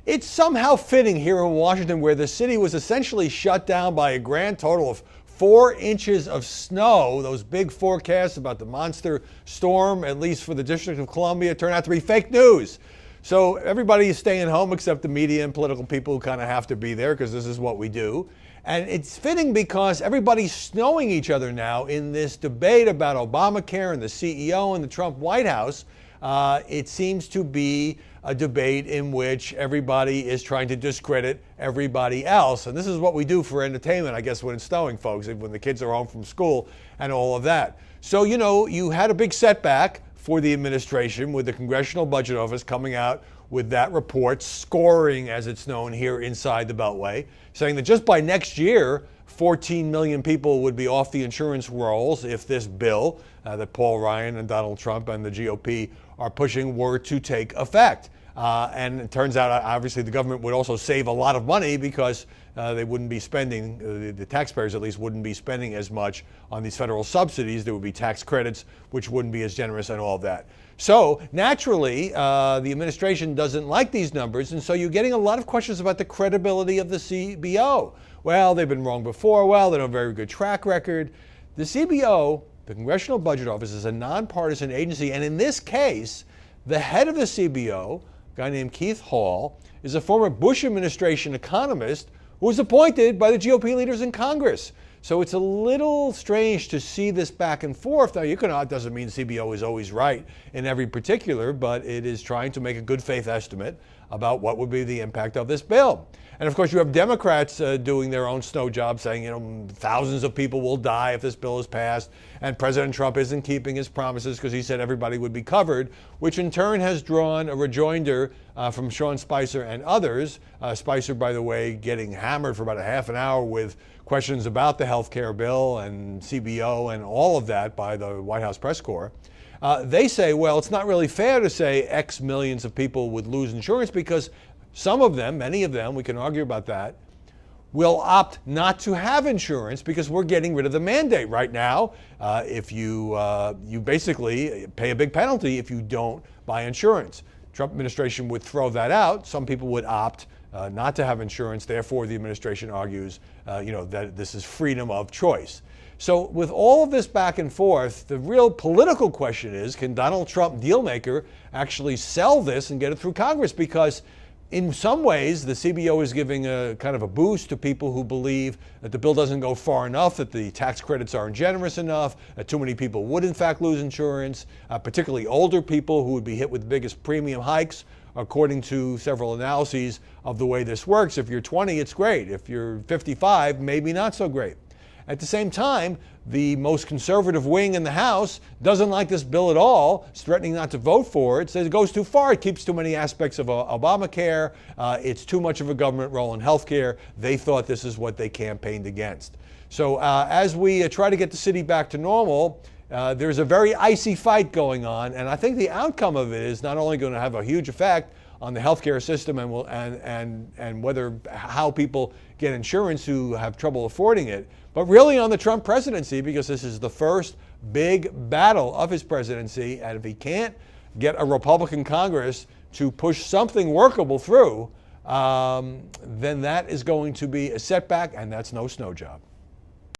It's somehow fitting here in Washington, where the city was essentially shut down by a grand total of 4 inches of snow. Those big forecasts about the monster storm, at least for the District of Columbia, turned out to be fake news. So everybody is staying home except the media and political people who kind of have to be there because this is what we do. And it's fitting because everybody's snowing each other now in this debate about Obamacare and the CEO and the Trump White House. It seems to be a debate in which everybody is trying to discredit everybody else. And this is what we do for entertainment, I guess, when it's snowing, folks, when the kids are home from school and all of that. So, you know, you had a big setback for the administration with the Congressional Budget Office coming out with that report, scoring, as it's known here inside the Beltway, saying that just by next year, 14 million people would be off the insurance rolls if this bill that Paul Ryan and Donald Trump and the GOP are pushing were to take effect. And it turns out, obviously, the government would also save a lot of money because they wouldn't be spending, the taxpayers at least wouldn't be spending as much on these federal subsidies. There would be tax credits, which wouldn't be as generous and all of that. So naturally, the administration doesn't like these numbers. And so you're getting a lot of questions about the credibility of the CBO. Well, they've been wrong before. Well, they don't have a very good track record. The CBO, the Congressional Budget Office, is a nonpartisan agency. And in this case, the head of the CBO, a guy named Keith Hall, is a former Bush administration economist who was appointed by the GOP leaders in Congress. So it's a little strange to see this back and forth. Now, it doesn't mean CBO is always right in every particular, but it is trying to make a good faith estimate about what would be the impact of this bill. And of course, you have Democrats doing their own snow job, saying, you know, thousands of people will die if this bill is passed. And President Trump isn't keeping his promises because he said everybody would be covered, which in turn has drawn a rejoinder from Sean Spicer and others. Spicer, by the way, getting hammered for about a half an hour with questions about the health care bill and CBO and all of that by the White House press corps. They say, well, it's not really fair to say X millions of people would lose insurance because some of them, many of them, we can argue about that, will opt not to have insurance because we're getting rid of the mandate right now. If you basically pay a big penalty if you don't buy insurance. Trump administration would throw that out. Some people would opt not to have insurance. Therefore, the administration argues, that this is freedom of choice. So with all of this back and forth, the real political question is, can Donald Trump, dealmaker, actually sell this and get it through Congress? Because in some ways, the CBO is giving a kind of a boost to people who believe that the bill doesn't go far enough, that the tax credits aren't generous enough, that too many people would in fact lose insurance, particularly older people who would be hit with the biggest premium hikes, according to several analyses of the way this works. If you're 20, it's great. If you're 55, maybe not so great. At the same time, the most conservative wing in the House doesn't like this bill at all. It's threatening not to vote for it. Says it goes too far. It keeps too many aspects of Obamacare. It's too much of a government role in health care. They thought this is what they campaigned against. So as we try to get the city back to normal, there's a very icy fight going on. And I think the outcome of it is not only going to have a huge effect on the healthcare system and whether how people get insurance who have trouble affording it, but really on the Trump presidency, because this is the first big battle of his presidency. And if he can't get a Republican Congress to push something workable through, then that is going to be a setback, and that's no snow job.